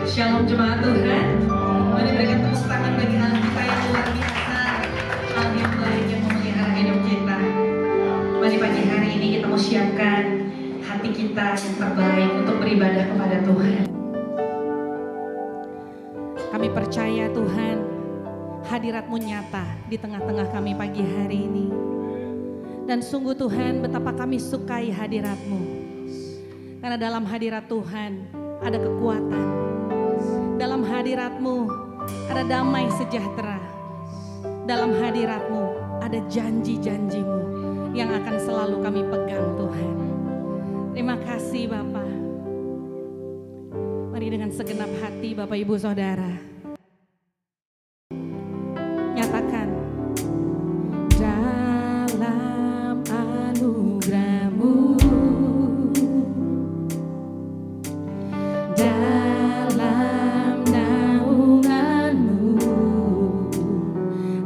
Shalom jemaat Tuhan. Mari berikan tepuk tangan bagi Allah kita yang luar biasa, Allah yang baik yang memelihara hidup kita. Mari pagi hari ini kita mau siapkan hati kita yang terbaik untuk beribadah kepada Tuhan. Kami percaya Tuhan, hadirat-Mu nyata di tengah-tengah kami pagi hari ini. Dan sungguh Tuhan, betapa kami sukai hadirat-Mu. Karena dalam hadirat Tuhan ada kekuatan. Dalam hadirat-Mu ada damai sejahtera. Dalam hadirat-Mu ada janji-janji-Mu yang akan selalu kami pegang Tuhan. Terima kasih Bapa. Mari dengan segenap hati Bapak Ibu Saudara nyatakan, dalam anugerah-Mu, dalam naungan-Mu,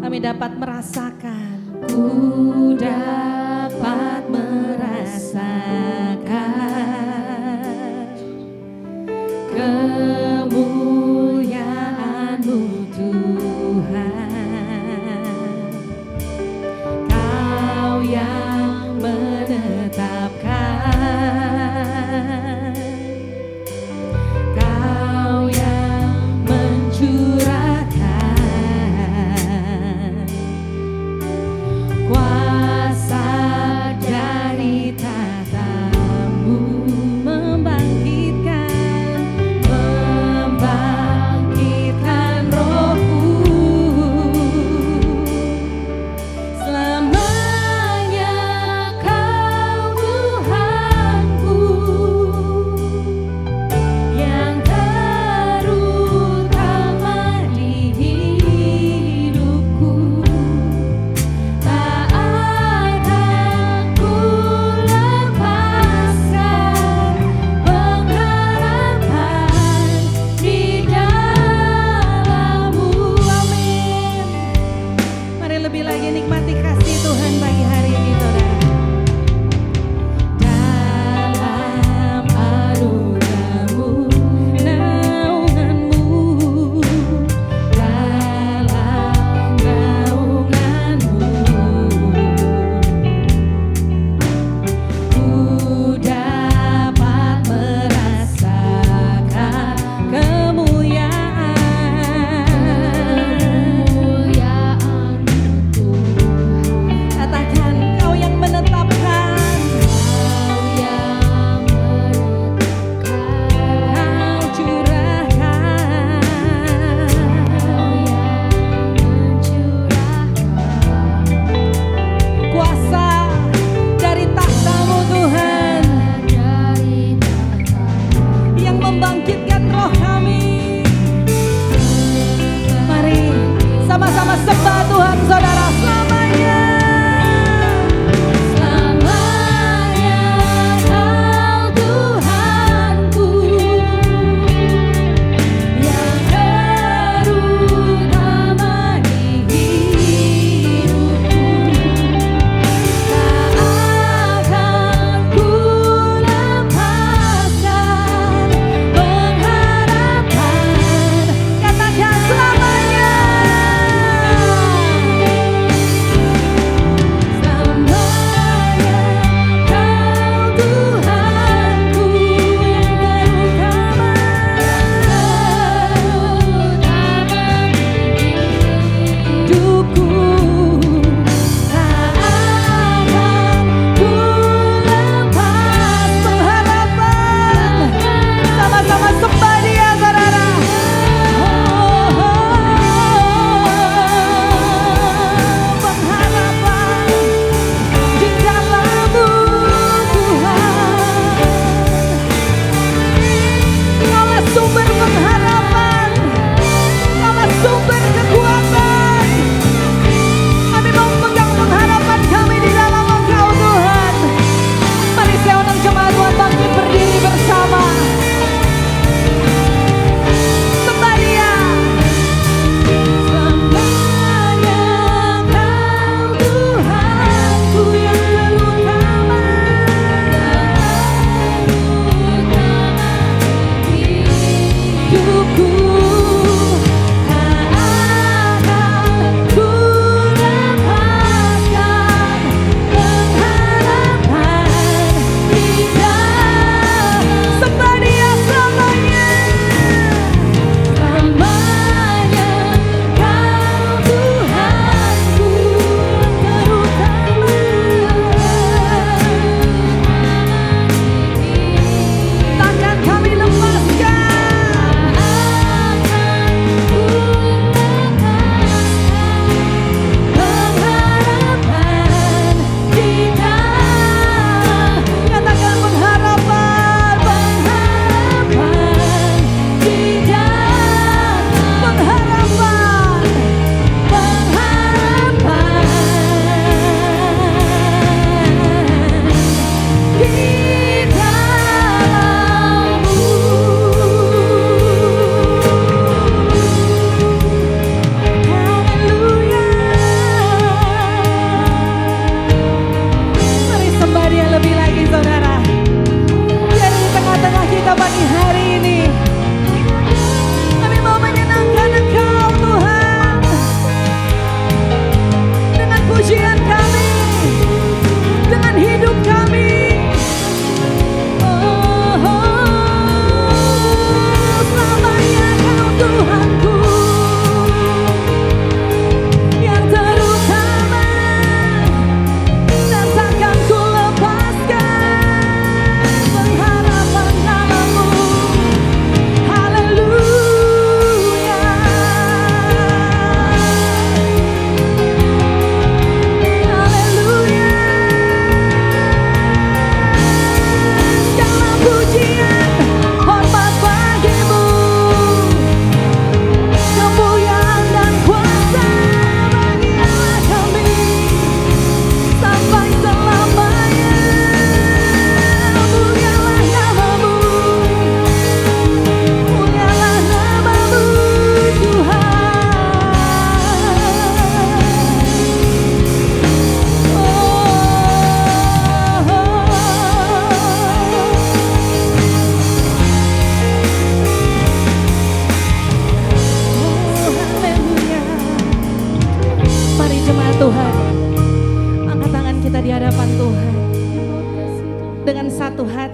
kami dapat merasakan, ku dapat merasakan kemuliaan-Mu Tuhan. Kau yang menetapkan, Kau yang mencurahkan kuasa dari tahta-Mu, membangkitkan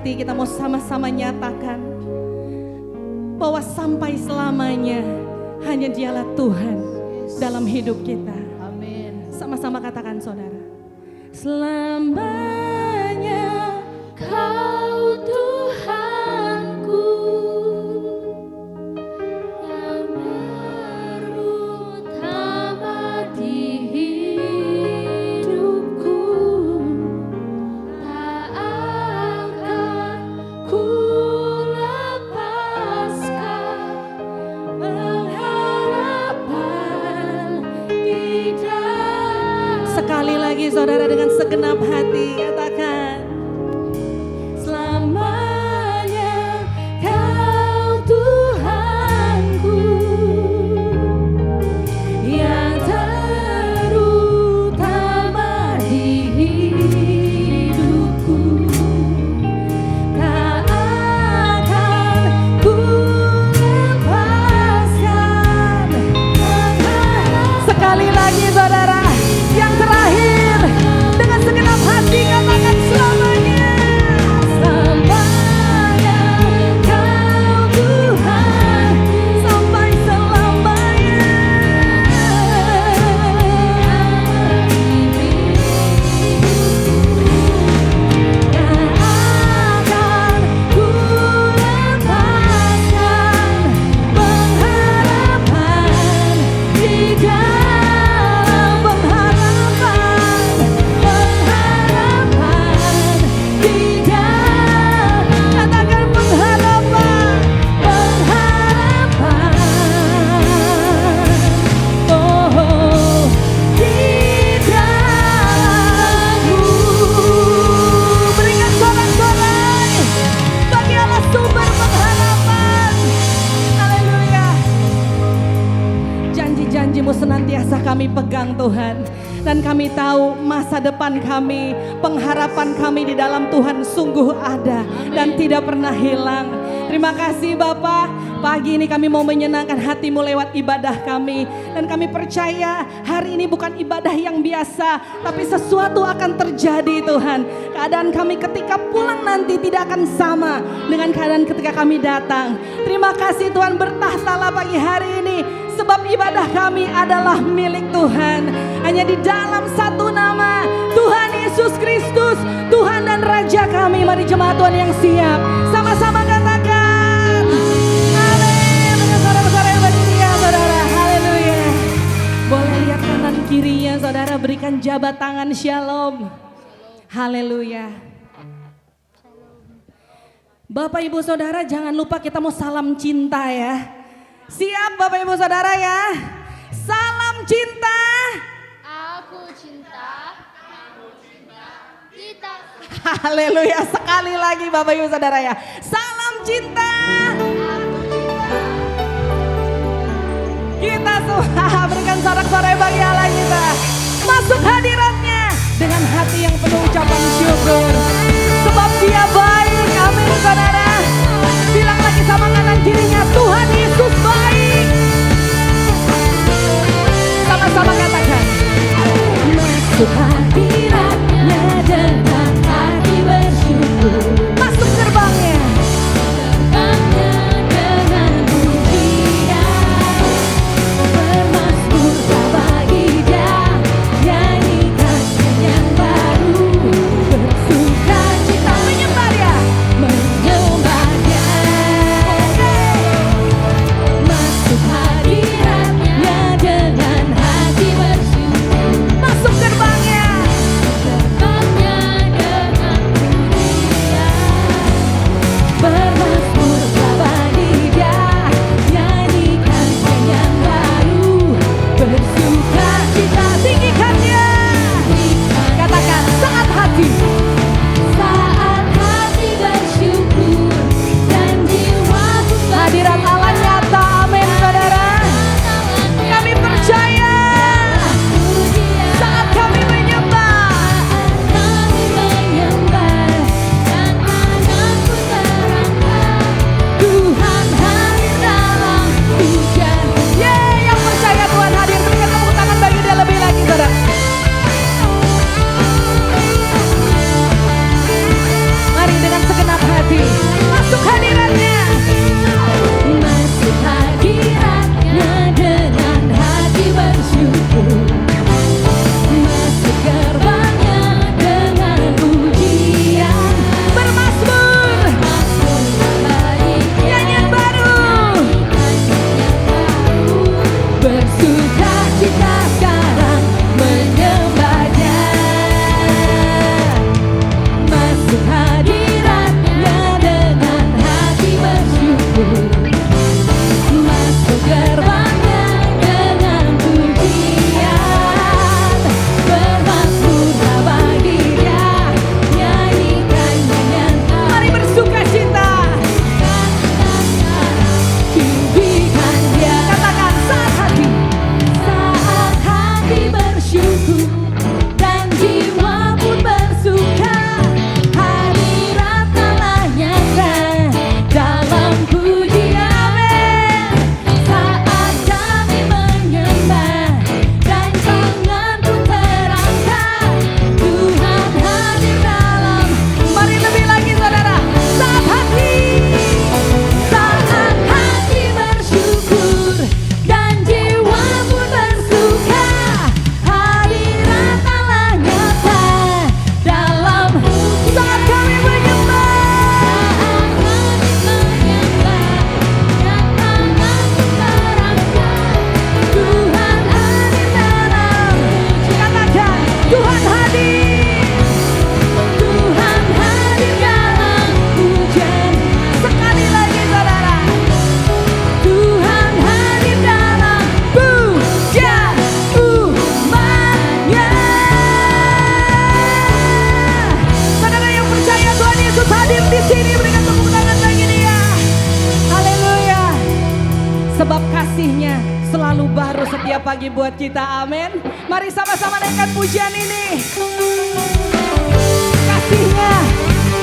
hati kita mau sama-sama nyatakan bahwa sampai selamanya hanya Dialah Tuhan dalam hidup kita. Amin. Sama-sama katakan saudara. Selamanya Kau Tuhanku yang terutama di hidupku, tak akan ku lepaskan pengharapan di dalam. sekali lagi saudara dengan segenap hati katakan. Selamanya Kau Tuhanku yang terutama di hidupku, tak akan ku lepaskan pengharapan. Sekali lagi saudara, yang terakhir dengan segenap hati katakan selamanya. Selamanya Kau Tuhan Sampai selamanya. tak akan ku lepaskan pengharapan di dalam pengharapan di dalam. Katakan pengharapan oh di dalammu. Berikan sorak-sorai bagi Allah sumber pengharapan. Haleluya. Janji-janji-Mu senantiasa kami pegang Tuhan. Dan kami tahu masa depan kami, pengharapan kami di dalam Tuhan sungguh ada dan tidak pernah hilang. Terima kasih Bapa. Pagi ini kami mau menyenangkan hati-Mu lewat ibadah kami. Dan kami percaya hari ini bukan ibadah yang biasa, tapi sesuatu akan terjadi Tuhan. Keadaan kami ketika pulang nanti tidak akan sama dengan keadaan ketika kami datang. Terima kasih Tuhan, bertahtalah pagi hari ini. Sebab ibadah kami adalah milik Tuhan. Hanya di dalam satu nama, Tuhan Yesus Kristus, Tuhan dan Raja kami. Mari jemaat Tuhan yang siap, sama-sama katakan amin. Dengan suara-suara yang beriria saudara, haleluya. Boleh lihat kanan kirinya saudara, berikan jabat tangan shalom. Haleluya. Bapak Ibu Saudara, jangan lupa kita mau salam cinta ya. Siap Bapak Ibu Saudara ya. Salam cinta. Aku cinta kita. Haleluya. Sekali lagi Bapak Ibu Saudara ya. Salam cinta. Kita semua berikan sorak-sorai bagi Allah kita. Masuk hadiratnya dengan hati yang penuh ucapan syukur. Sebab Dia baik. Amin saudara. Bilang lagi sama kanan kirinya, Tuhan Yesus baik. Sama-sama katakan. Masuk hadiratnya dengan hati bersyukur. Masuk gerbangnya. Terbangnya dengan pujian. Bermasmur bagi Dia. Nyanyikan yang baru. Bersuka cita Menyembah ya. menyembah Dia. Sebab kasih-Nya selalu baru setiap pagi buat kita, amin. Mari sama-sama naikkan pujian ini. Kasih-Nya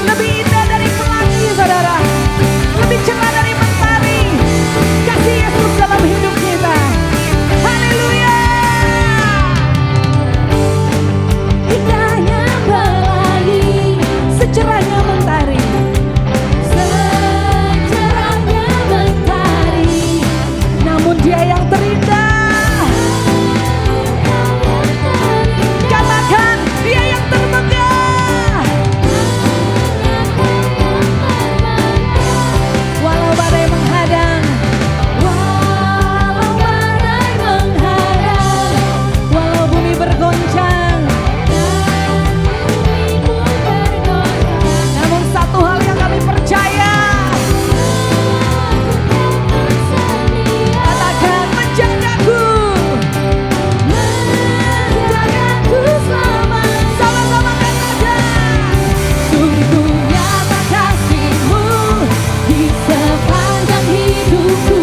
lebih indah dari pelangi, saudara. Lebih cerah dari mentari. Kasih Yesus dalam hidup kita. Haleluya. Indahnya pelangi, secerahnya mentari, secerahnya mentari. Namun Dia yang terindah. Katakan Dia yang termegah. Walau badai menghadang, Walau badai menghadang, walau bumi bergoncang, namun satu hal yang kami percaya, katakan menjagaku. menjagaku selama. Sama-sama katakan. Sungguh nyata kasih-Mu di sepanjang hidupku.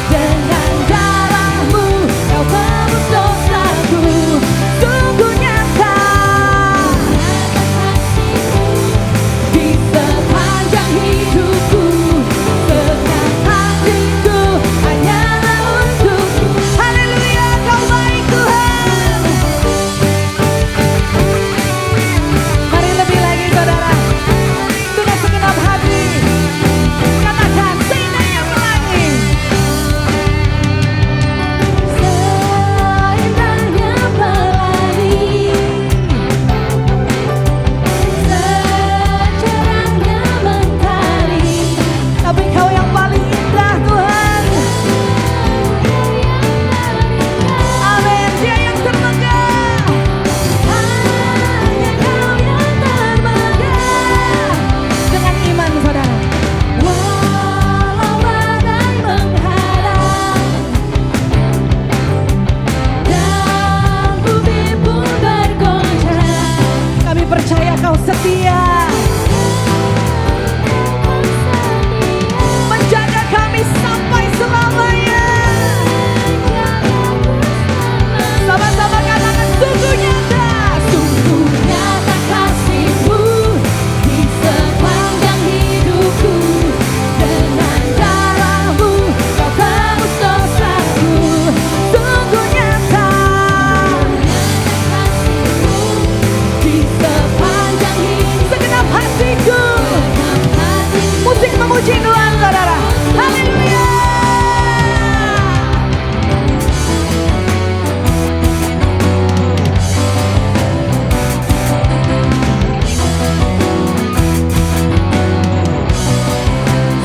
Dengan darah-Mu Kau tebus dosaku. Sungguh nyata di sepanjang hidupku. Segenap hatiku hanyalah untuk-Mu. Haleluya, Kau baik Tuhan. Mari lebih lagi saudara. Dengan segenap hati katakan seindahnya pelangi. Seindahnya pelangi, secerahnya mentari. Tapi Kau yang paling indah Tuhan. Amin. Dia yang termegah. Hanya Kau yang termegah. Dengan iman saudara. Walau badai menghadang dan bumi pun bergoncang, Kami percaya Kau setia. Menjaga kami sampai selamanya. Sama-sama katakan sungguh nyata. Sungguh nyata kasih-Mu di sepanjang hidupku. Dengan darah-Mu Kau tebus dosaku. Sungguh nyata. Kasih-Mu di sepanjang hidupku. Segenap hatiku. Segenap hatiku. Musik memuji Tuhan saudara. Haleluya.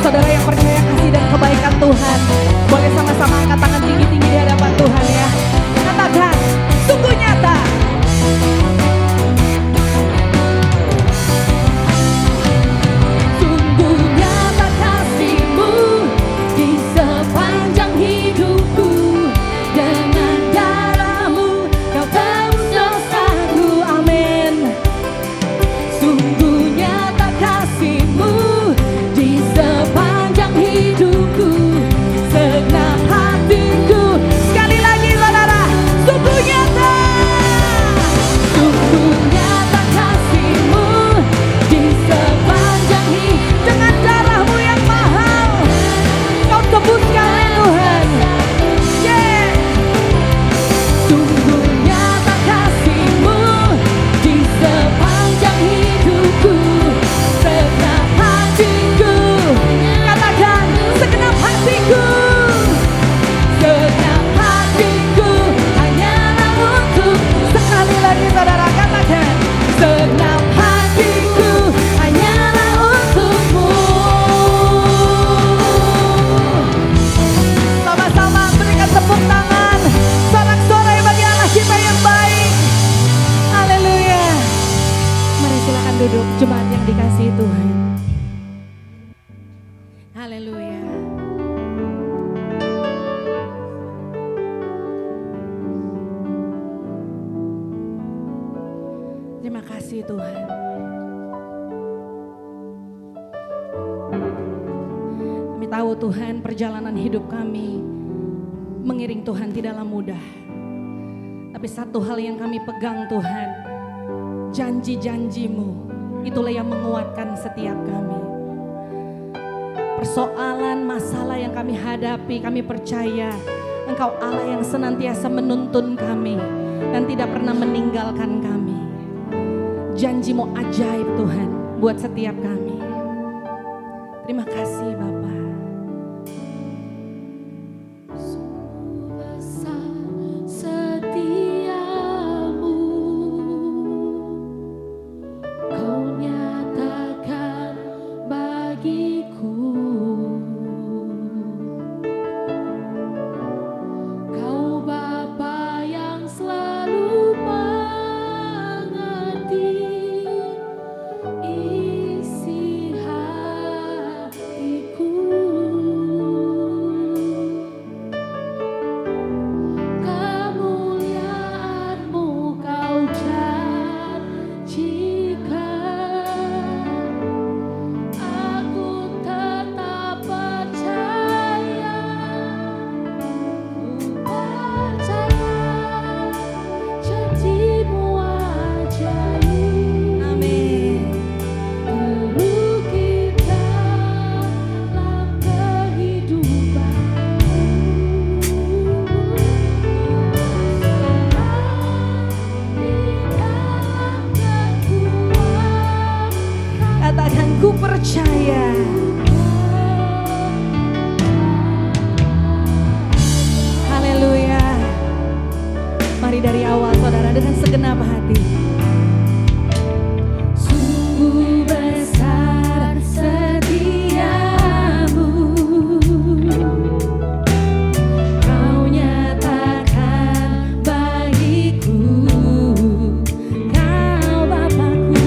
Saudara yang percaya kasih dan kebaikan Tuhan, boleh sama-sama angkat tangan tinggi-tinggi di hadapan Tuhan ya. Katakan, sungguh nyata. Sungguh nyata kasih-Mu di sepanjang hidupku. Dengan darah-Mu Kau tebus dosaku. Amin. Sungguh nyata kasih-Mu di sepanjang hidupku. Segenap hatiku. Sekali lagi saudara, sungguh nyata. Sungguh nyata kasih-Mu di sepanjang hidupku. Dengan darah-Mu yang mahal, Kau tebus kami Tuhan. Yeah. Sungguh nyata kasih-Mu di sepanjang hidupku. Segenap hatiku. Katakan, segenap hatiku. Segenap hatiku hanyalah untuk. Sekali lagi saudara, katakan. Segenap hatiku hanyalah untuk-Mu. Sama-sama berikan tepuk tangan. Sorak-sorai bagi Allah kita yang baik. Haleluya. Mari silakan duduk jemaat yang dikasihi Tuhan. Haleluya. Terima kasih Tuhan. tahu Tuhan perjalanan hidup kami mengiring Tuhan tidaklah mudah. Tapi satu hal yang kami pegang Tuhan, janji-janji-Mu itulah yang menguatkan setiap kami. Persoalan, masalah yang kami hadapi, kami percaya Engkau Allah yang senantiasa menuntun kami dan tidak pernah meninggalkan kami. Janji-Mu ajaib Tuhan buat setiap kami. Terima kasih Bapa. Ku percaya. Haleluya. Mari dari awal saudara dengan segenap hati. Sungguh besar setiamu, Kau nyatakan bagiku, Kau Bapa-Ku.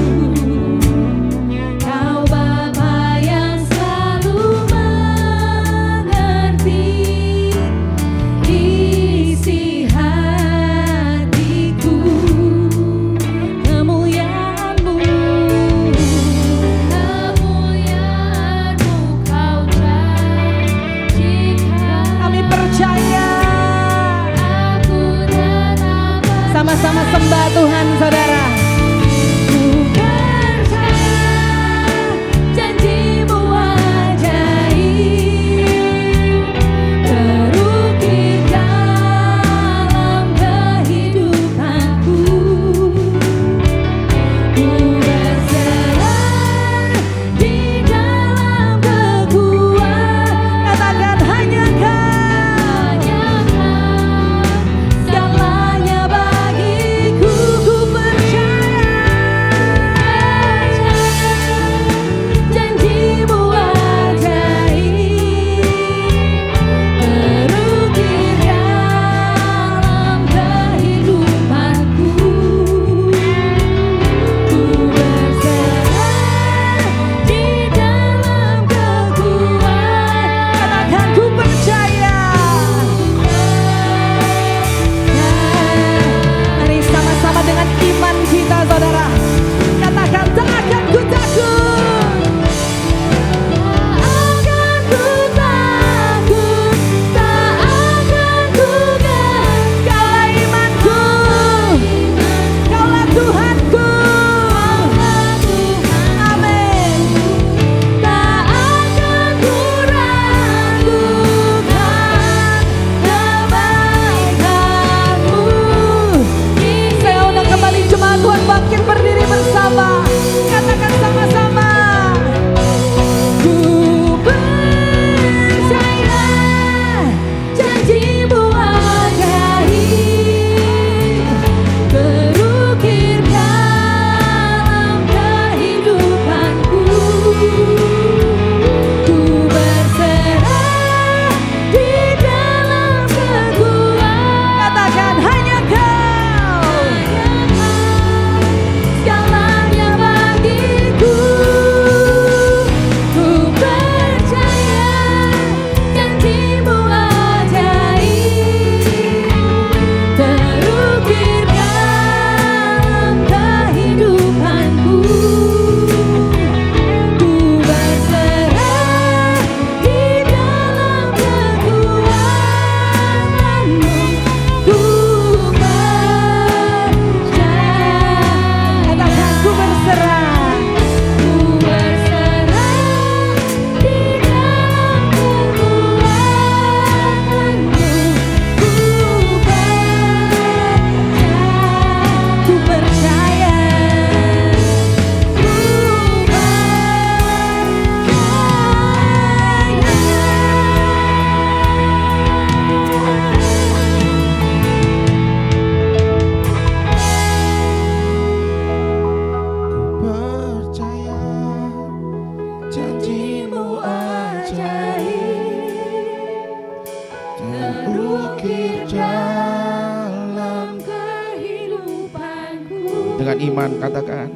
terukir dalam kehidupanku. Dengan iman katakan,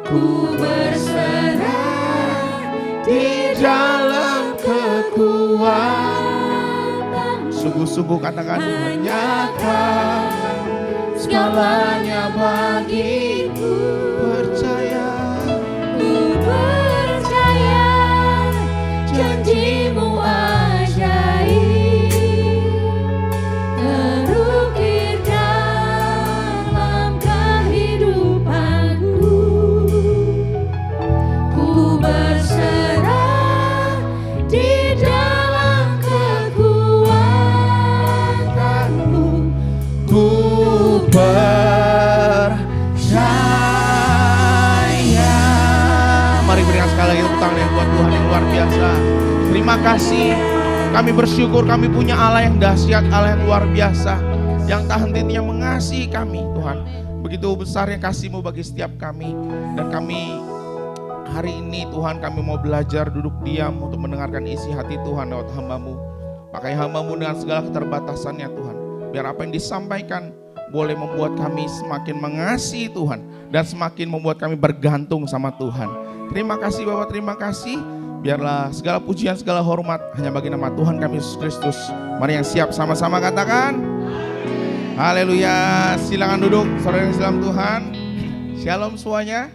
Ku berserah di dalam kekuatan. Sungguh-sungguh katakan, menyatakan segalanya bagiku. Percaya, Ku percaya janjimu ajaib, terukir dalam kehidupanku. Ku berserah di dalam kekuatanmu. ku percaya. Mari berikan sekali lagi tepuk tangan yang buat Tuhan yang luar biasa. Terima kasih. Kami bersyukur kami punya Allah yang dahsyat, Allah yang luar biasa, yang tak henti-hentinya mengasihi kami, Tuhan. Begitu besarnya kasih-Mu bagi setiap kami. Dan kami hari ini Tuhan, kami mau belajar duduk diam untuk mendengarkan isi hati Tuhan lewat hamba-Mu. Pakai hamba-Mu dengan segala keterbatasannya Tuhan. Biar apa yang disampaikan boleh membuat kami semakin mengasihi Tuhan dan semakin membuat kami bergantung sama Tuhan. Terima kasih Bapak, terima kasih. Biarlah segala pujian, segala hormat hanya bagi nama Tuhan kami Yesus Kristus. Mari yang siap sama-sama katakan haleluya. Silakan duduk saudara yang dalam Tuhan. Shalom semuanya.